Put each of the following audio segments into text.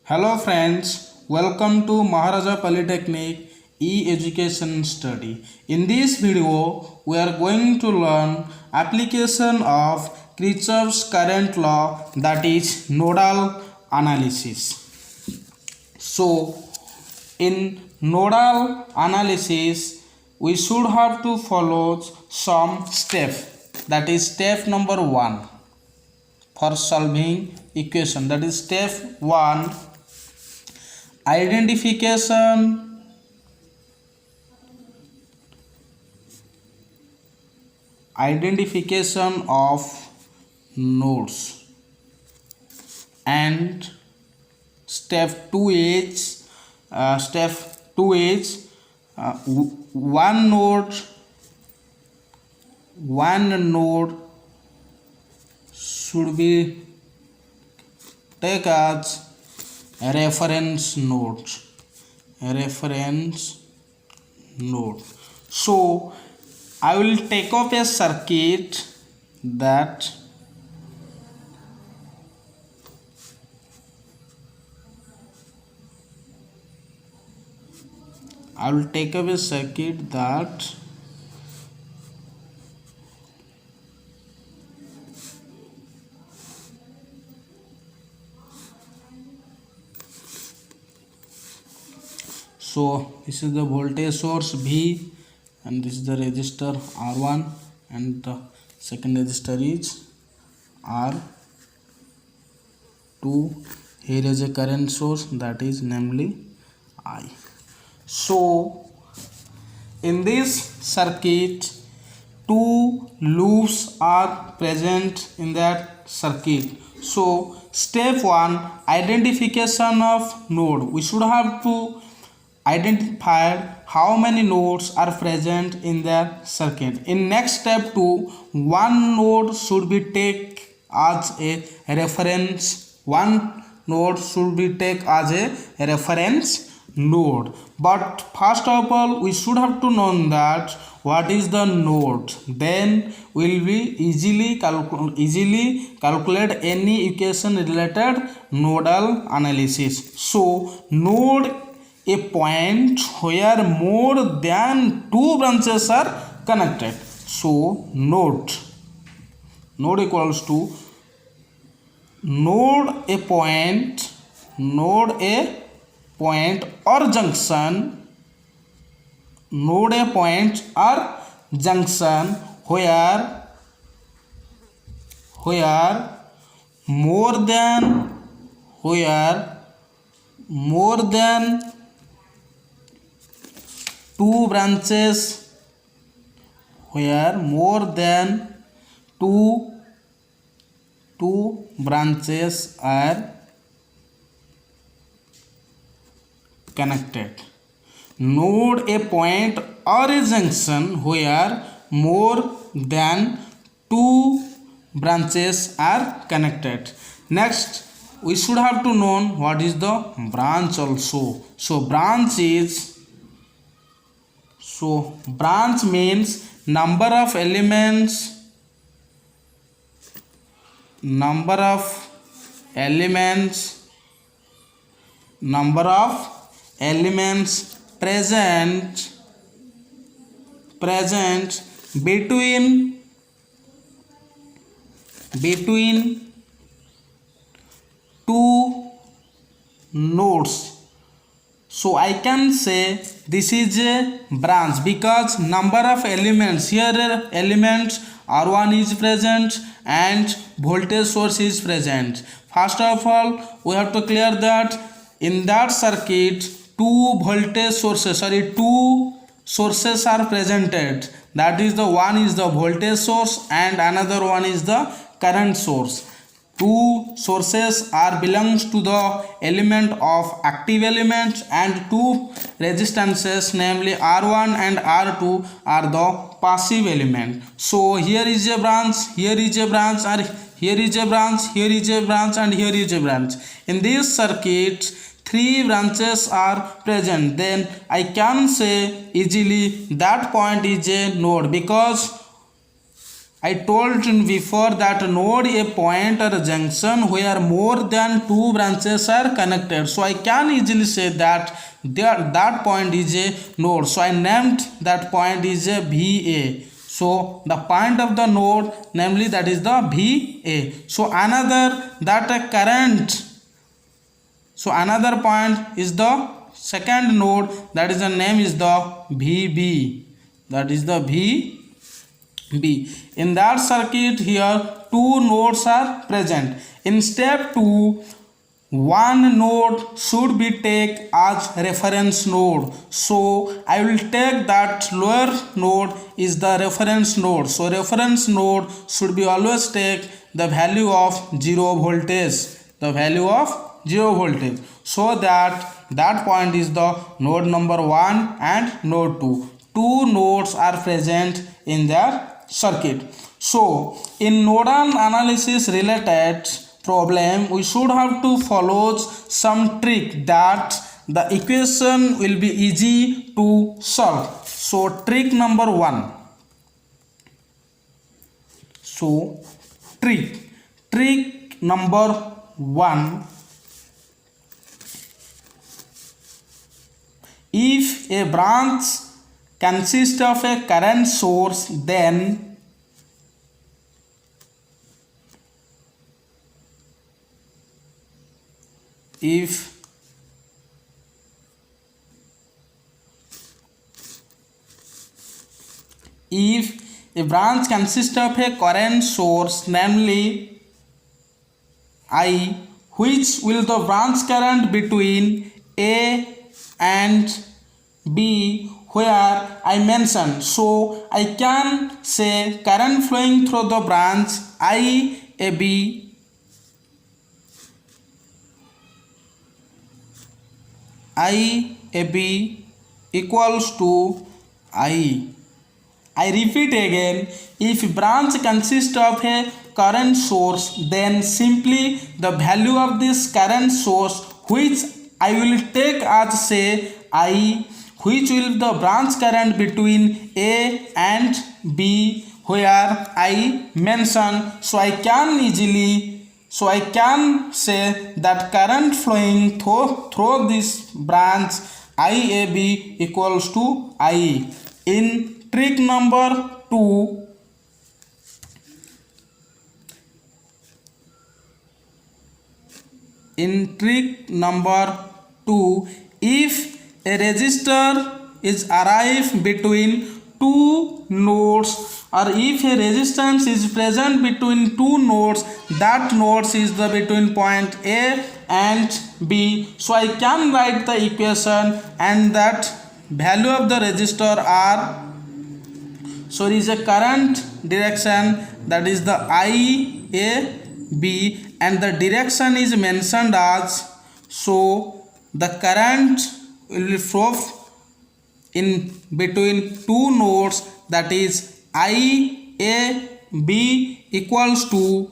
Hello friends, welcome to Maharaja Polytechnic e-education study. In this video, we are going to learn application of Kirchhoff's current law, that is nodal analysis. So, in nodal analysis, we should have to follow some steps. That is step number 1 for solving equation. That is step 1, identification of nodes, and step 2 is one node should be take as a reference node. So I will take up a circuit that so this is the voltage source V, and this is the resistor R1, and the second resistor is R2. Here is a current source, that is namely I. So in this circuit, two loops are present in that circuit. So step 1, identification of node. We should have to identify how many nodes are present in the circuit. In next step 2, one node should be taken as a reference. One node should be taken as a reference node. But first of all, we should have to know that what is the node. Then we will easily calculate any equation related nodal analysis. So node, a point where more than two branches are connected. So node equals to node a point or junction where more than two branches are connected. Node, a point or a junction where more than two branches are connected. Next, we should have to know what is the branch also. So branch means number of elements present between two nodes. So I can say this is a branch because number of elements, here elements R1 is present and voltage source is present. First of all, we have to clear that in that circuit two sources are presented. That is, the one is the voltage source and another one is the current source. Two sources are belongs to the element of active element, and two resistances namely R1 and R2 are the passive element. So here is a branch, here is a branch, and here is a branch, here is a branch, and here is a branch. In this circuit, three branches are present. Then I can say easily that point is a node because I told before that node a point or a junction where more than two branches are connected. So I can easily say that that point is a node. So I named that point is a VA. So the point of the node, namely that is the VA. So another that a current. So another point is the second node, that is the name is the VB. That is the VB. In that circuit here two nodes are present. In step 2, one node should be taken as reference node. So I will take that lower node is the reference node. So reference node should be always take the value of 0 voltage. The value of 0 voltage. So that point is the node number 1 and node 2. Two nodes are present in their circuit. So in nodal analysis related problem, we should have to follow some trick that the equation will be easy to solve. So trick number 1. So trick number 1. If a branch consists of a current source, then if a branch consists of a current source, namely I, which will the branch current between A and B where I mentioned. So I can say current flowing through the branch IAB equals to I. I repeat again, if branch consists of a current source, then simply the value of this current source, which I will take as say I, which will the branch current between A and B where I mention. So I can say that current flowing through this branch IAB equals to I. In trick number 2, if a resistor is arrived between two nodes, or if a resistance is present between two nodes, that nodes is the between point A and B. So I can write the equation, and that value of the resistor are, so it is a current direction, that is the IAB, and the direction is mentioned as, so the current will flow in between two nodes, that is IAB equals to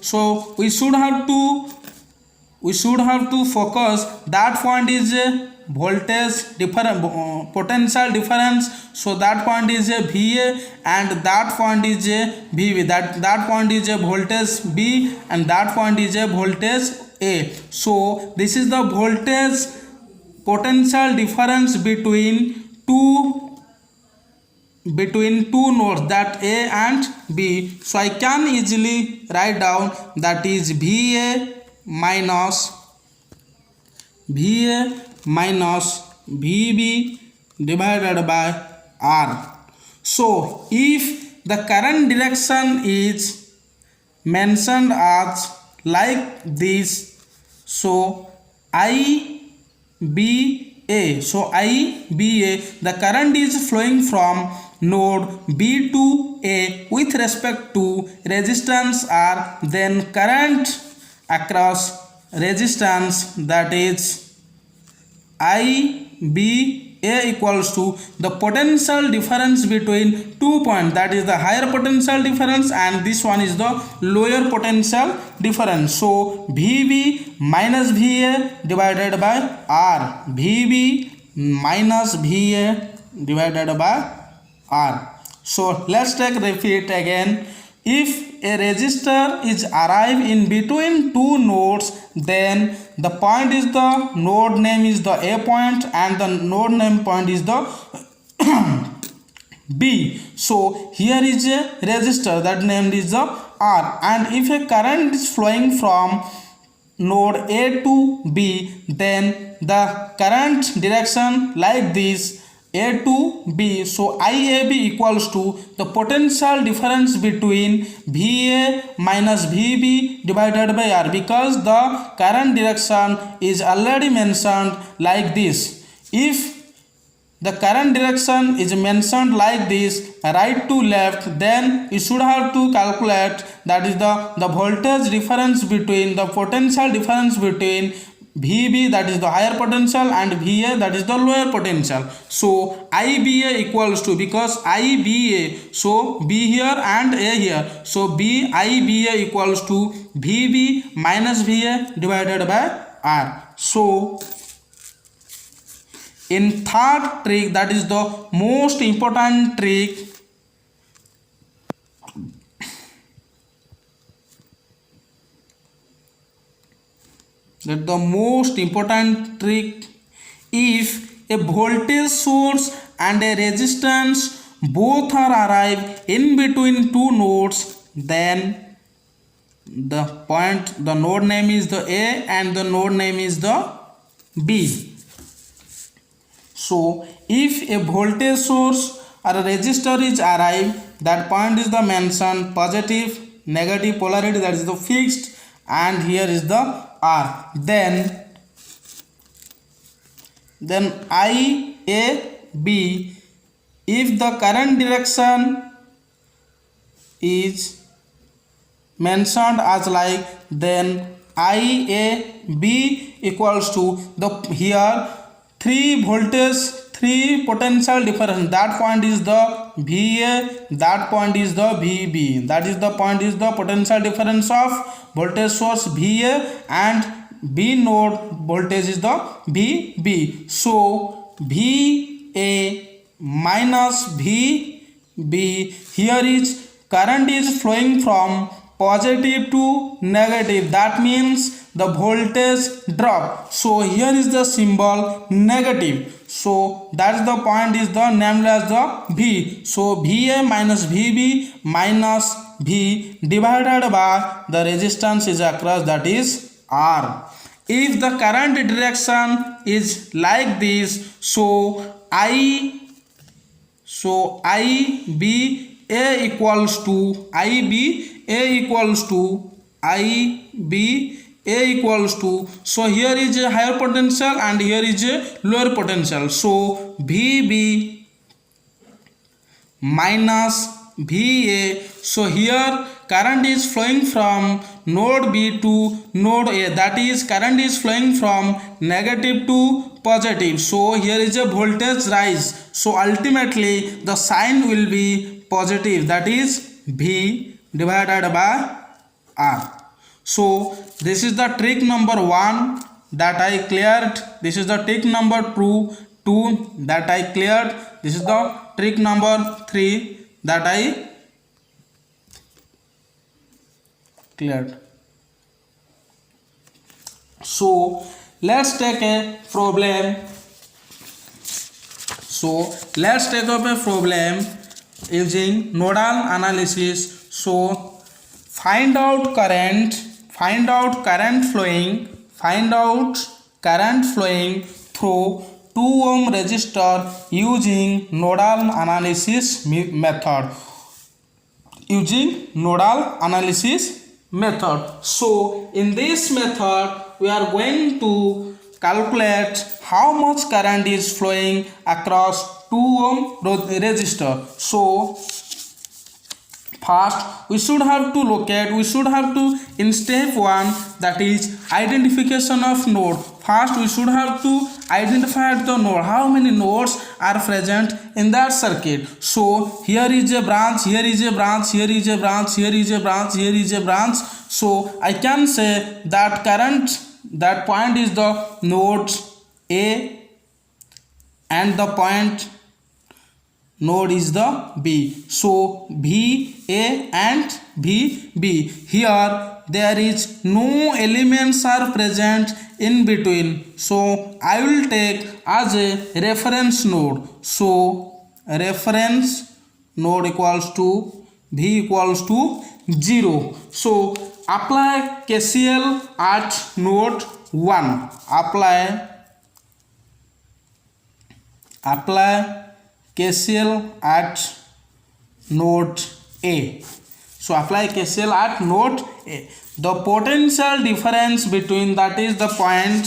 so we should have to focus that point is a voltage difference, potential difference. So that point is a VA and that point is a VB. That point is a voltage B and that point is a voltage A. So this is the voltage potential difference between two nodes, that A and B. So I can easily write down that is VA minus VB divided by R. So if the current direction is mentioned as like this, so IBA, the current is flowing from node B to A with respect to resistance R, then current across resistance, that is IBA equals to the potential difference between 2 points, that is the higher potential difference and this one is the lower potential difference. So VB minus VA divided by R, VB minus VA divided by R. So let's take repeat again. If a resistor is arrive in between two nodes, then the point is the node name is the A point and the node name point is the B. So here is a resistor that named is the R, and if a current is flowing from node A to B, then the current direction like this, A to B. So IAB equals to the potential difference between VA minus VB divided by R, because the current direction is already mentioned like this. If the current direction is mentioned like this, right to left, then you should have to calculate, that is the voltage difference between, the potential difference between VB, that is the higher potential, and VA, that is the lower potential. So IBA equals to, because IBA, so B here and A here, so B IBA equals to VB minus VA divided by R. So in third trick, that is the most important trick, that the most important trick, if a voltage source and a resistance both are arrive in between two nodes, then the node name is the A and the node name is the B. So if a voltage source or a resistor is arrive, that point is the mentioned positive, negative polarity, that is the fixed, and here is the R. Then IAB, if the current direction is mentioned as like, then IAB equals to the, here three voltage, three potential difference, that point is the VA, that point is the VB, that is the point is the potential difference of voltage source VA, and B node voltage is the VB. So VA minus VB, here is current is flowing from positive to negative, that means the voltage drop. So here is the symbol negative, so that's the point is the named as the V. So VA minus VB minus V divided by the resistance is across, that is R. If the current direction is like this, so IBA equals to IBA equals to, so here is a higher potential and here is a lower potential. So VB minus VA, so here current is flowing from node B to node A, that is current is flowing from negative to positive, so here is a voltage rise, so ultimately the sign will be positive, that is V divided by R. So this is the trick number 1 that I cleared, this is the trick number 2 that I cleared, this is the trick number 3 that I cleared. So let's take a problem. So let's take up a problem using nodal analysis. So find out current flowing through 2 ohm resistor using nodal analysis method. So in this method we are going to calculate how much current is flowing across 2 ohm resistor. So first we should have to in step 1, that is identification of node. First we should have to identify the node, how many nodes are present in that circuit. So here is a branch, here is a branch, here is a branch, here is a branch, here is a branch. So I can say that current, that point is the node A, and the point node is the B. So VA and VB. Here there is no elements are present in between. So I will take as a reference node. So reference node equals to V equals to 0. So apply KCL at node 1. Apply KCL at node A. So apply KCL at node A. The potential difference between, that is the point,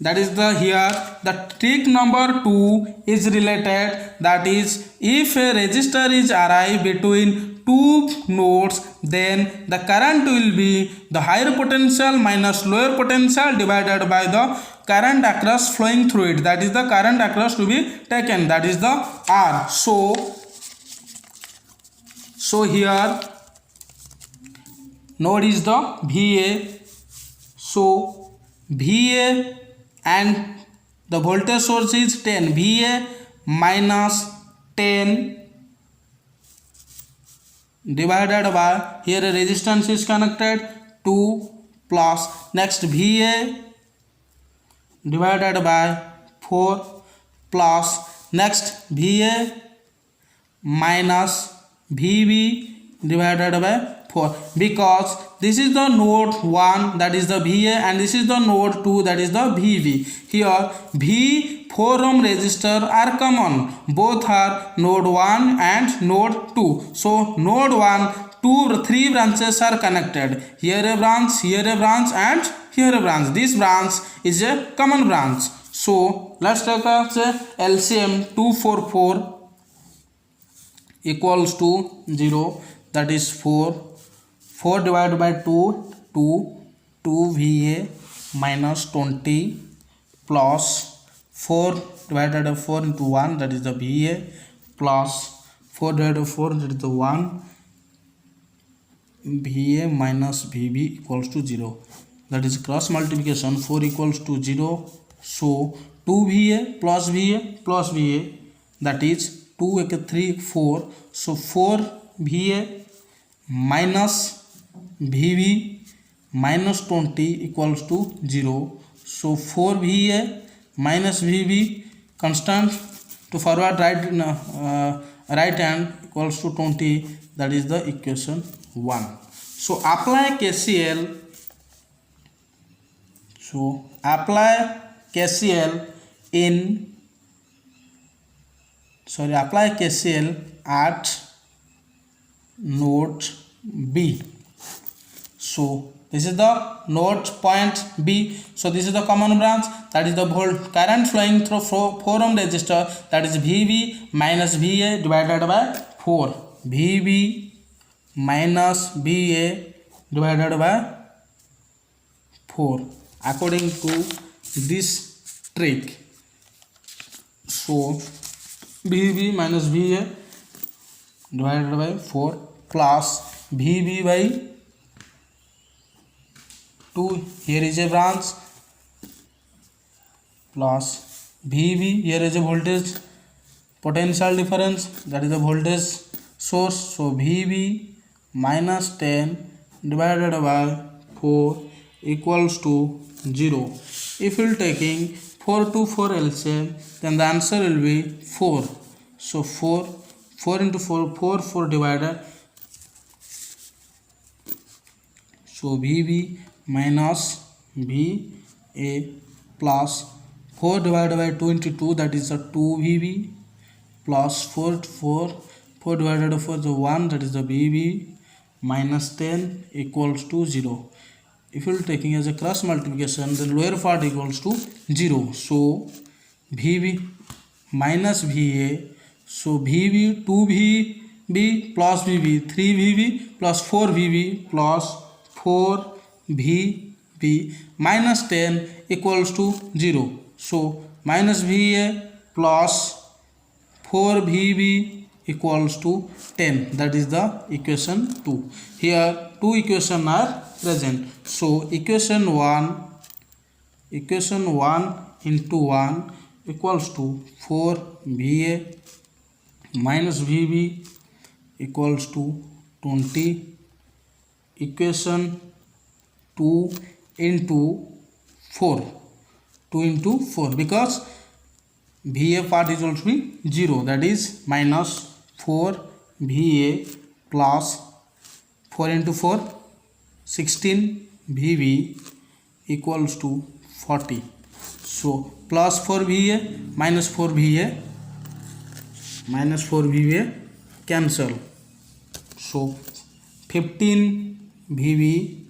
that is the here the trick number 2 is related, that is if a resistor is Ri between two nodes, then the current will be the higher potential minus lower potential divided by the current across flowing through it, that is the current across to be taken, that is the R. So here node is the VA. So VA and the voltage source is 10, VA minus 10 divided by, here a resistance is connected, 2 plus, next VA divided by 4 plus, next VA minus VB divided by 4, because this is the node 1, that is the VA, and this is the node 2, that is the VB. Here V 4 ohm resistor are common, both are node 1 and node 2. So node 1, 2, 3 branches are connected, here a branch, and here a branch. This branch is a common branch. So let's take a LCM. 244 equals to 0, that is 4 divided by 2, 2 VA minus 20 plus 4 divided by 4 into 1, that is the VA, plus 4 divided by 4, that is the 1 VA minus VB equals to 0, that is cross multiplication, 4 equals to 0. So 2 VA plus VA, that is 2 3 4. So 4 VA minus VB minus 20 equals to 0. So 4 VA minus VB constant to forward right hand equals to 20, that is the equation 1. So apply KCL. So apply KCL at node B. So this is the node point B. So this is the common branch, that is the current flowing through 4 ohm resistor, that is VB minus VA divided by 4. VB minus VA divided by 4 according to this trick. So VB minus VA divided by 4 plus VB by 2, here is a branch, plus VB, here is a voltage potential difference, that is the voltage source. So VB minus 10 divided by 4 equals to 0. If you are taking 4 to 4 LCM, then the answer will be 4. So 4 into 4 divided. So VB minus VA plus 4 divided by 2 into 2, that is a 2 VB, plus 4 divided by 4 is 1, that is the VB minus 10 equals to 0. If you are taking as a cross multiplication, the lower part equals to 0. So VB minus VA, so VB 2 VB plus VB 3 VB plus 4 VB plus 4 VB minus 10 equals to 0. So minus VA plus 4 VB equals to 10, that is the equation 2. Here two equations are present. So equation 1 into 1 equals to 4 VA minus VB equals to 20, equation 2 into 4, 2 into 4, because VA part is also be 0, that is minus 4 VA plus 4 into 4 16 VB equals to 40. So plus 4 VA minus 4 VA cancel. So 15 VB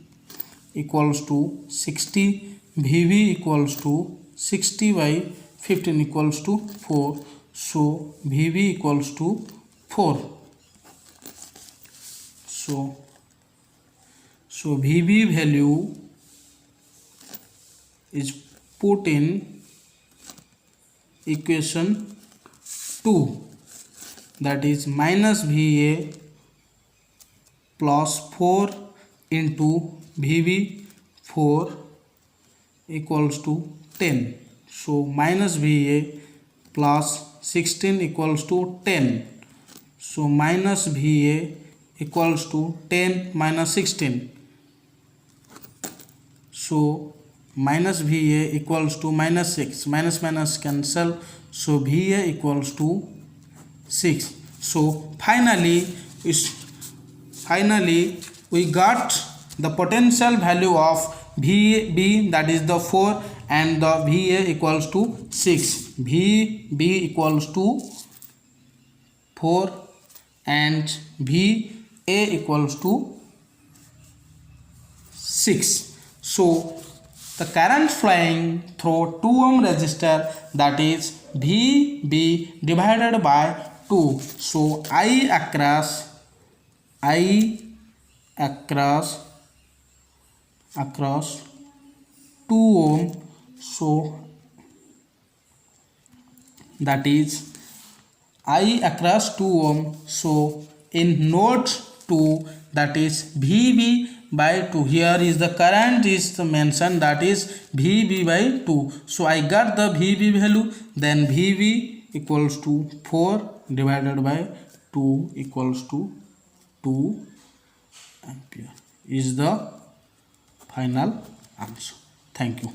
equals to 60, VB equals to 60 by 15 equals to 4. So VB equals to 4. So VB value is put in equation 2, that is minus VA plus 4 into VB 4 equals to 10. So minus VA plus 16 equals to 10. So minus VA equals to 10 minus 16. So minus VA equals to minus 6. Minus minus cancel. So VA equals to 6. So finally we got the potential value of VB, that is the 4, and the VA equals to 6. VB equals to 4 and VA equals to 6. So the current flowing through 2 ohm resistor, that is VB divided by 2. So I across 2 ohm, so that is I across 2 ohm. So in node 2, that is VB by 2, here is the current is mentioned, that is VB by 2. So I got the VB value, then VB equals to 4 divided by 2 equals to 2 ampere is the final answer. Thank you.